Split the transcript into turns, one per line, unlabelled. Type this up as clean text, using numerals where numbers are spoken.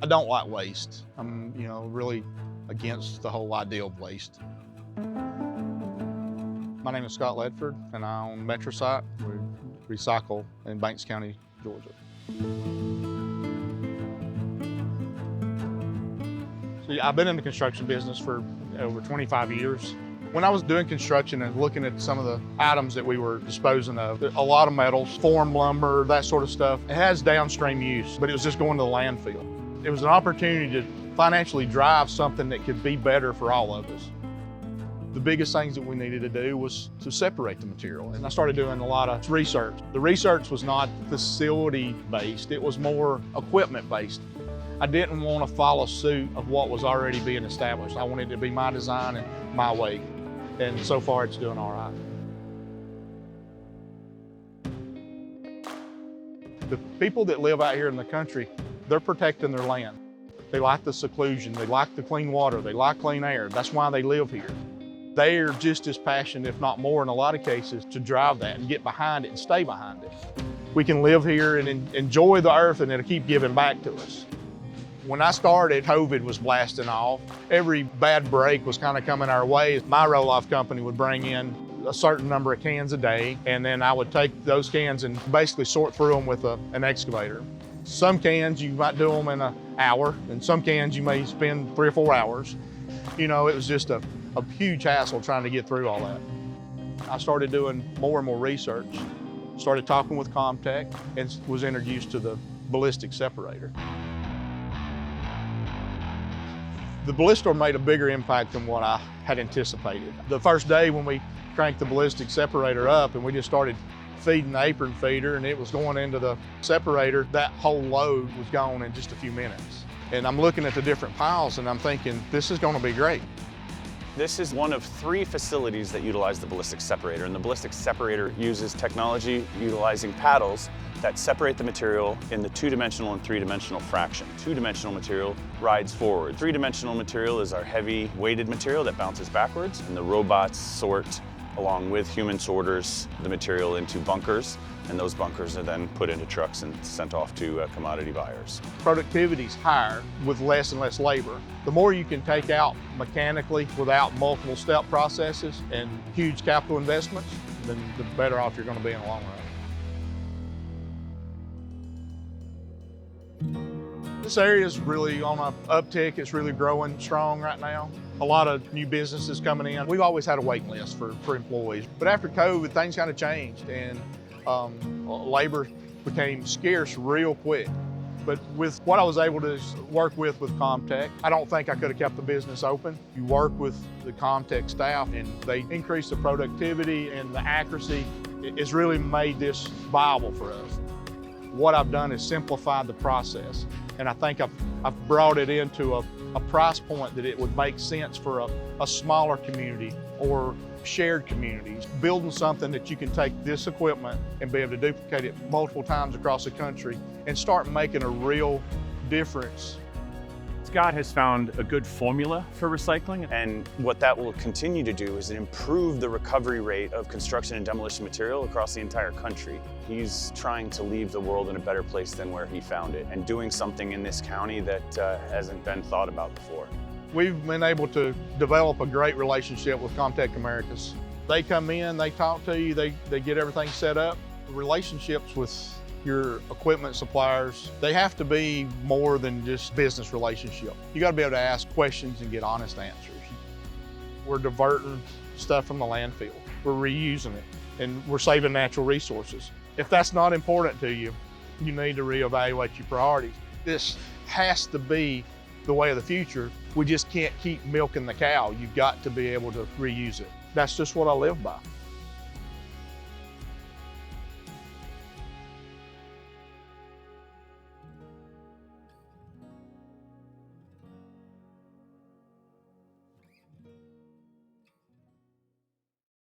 I don't like waste. I'm, really against the whole idea of waste. My name is Scott Ledford, and I own MetroSite. We recycle in Banks County, Georgia. So I've been in the construction business for over 25 years. When I was doing construction and looking at some of the items that we were disposing of, a lot of metals, form lumber, that sort of stuff, it has downstream use, but it was just going to the landfill. It was an opportunity to financially drive something that could be better for all of us. The biggest things that we needed to do was to separate the material. And I started doing a lot of research. The research was not facility-based, it was more equipment-based. I didn't want to follow suit of what was already being established. I wanted it to be my design and my way. And so far it's doing all right. The people that live out here in the country, they're protecting their land. They like the seclusion, they like the clean water, they like clean air. That's why they live here. They are just as passionate, if not more in a lot of cases, to drive that and get behind it and stay behind it. We can live here and enjoy the earth, and it'll keep giving back to us. When I started, COVID was blasting off. Every bad break was kind of coming our way. My roll-off company would bring in a certain number of cans a day, and then I would take those cans and basically sort through them with an excavator. Some cans you might do them in an hour, and some cans you may spend 3 or 4 hours. It was just a huge hassle trying to get through all that. I started doing more and more research, started talking with Komptech, and was introduced to the ballistic separator. The Ballistor made a bigger impact than what I had anticipated. The first day when we cranked the ballistic separator up and we just started feeding the apron feeder and it was going into the separator, that whole load was gone in just a few minutes. And I'm looking at the different piles and I'm thinking, this is going to be great.
This is one of 3 facilities that utilize the ballistic separator, and the ballistic separator uses technology utilizing paddles that separate the material in the 2-dimensional and 3-dimensional fraction. 2-dimensional material rides forward. 3-dimensional material is our heavy weighted material that bounces backwards, and the robots sort, along with human sorters, the material into bunkers, and those bunkers are then put into trucks and sent off to commodity buyers.
Productivity's higher with less and less labor. The more you can take out mechanically without multiple step processes and huge capital investments, then the better off you're going to be in the long run. This area is really on an uptick. It's really growing strong right now. A lot of new businesses coming in. We've always had a waiting list for employees, but after COVID, things kind of changed and labor became scarce real quick. But with what I was able to work with Komptech, I don't think I could have kept the business open. You work with the Komptech staff and they increase the productivity and the accuracy. It's really made this viable for us. What I've done is simplified the process. And I think I've brought it into a price point that it would make sense for a smaller community or shared communities. Building something that you can take this equipment and be able to duplicate it multiple times across the country and start making a real difference.
Scott has found a good formula for recycling.
And what that will continue to do is improve the recovery rate of construction and demolition material across the entire country. He's trying to leave the world in a better place than where he found it, and doing something in this county that hasn't been thought about before.
We've been able to develop a great relationship with Komptech Americas. They come in, they talk to you, they get everything set up. The relationships with your equipment suppliers, they have to be more than just business relationship. You got to be able to ask questions and get honest answers. We're diverting stuff from the landfill. We're reusing it, and we're saving natural resources. If that's not important to you, you need to reevaluate your priorities. This has to be the way of the future. We just can't keep milking the cow. You've got to be able to reuse it. That's just what I live by.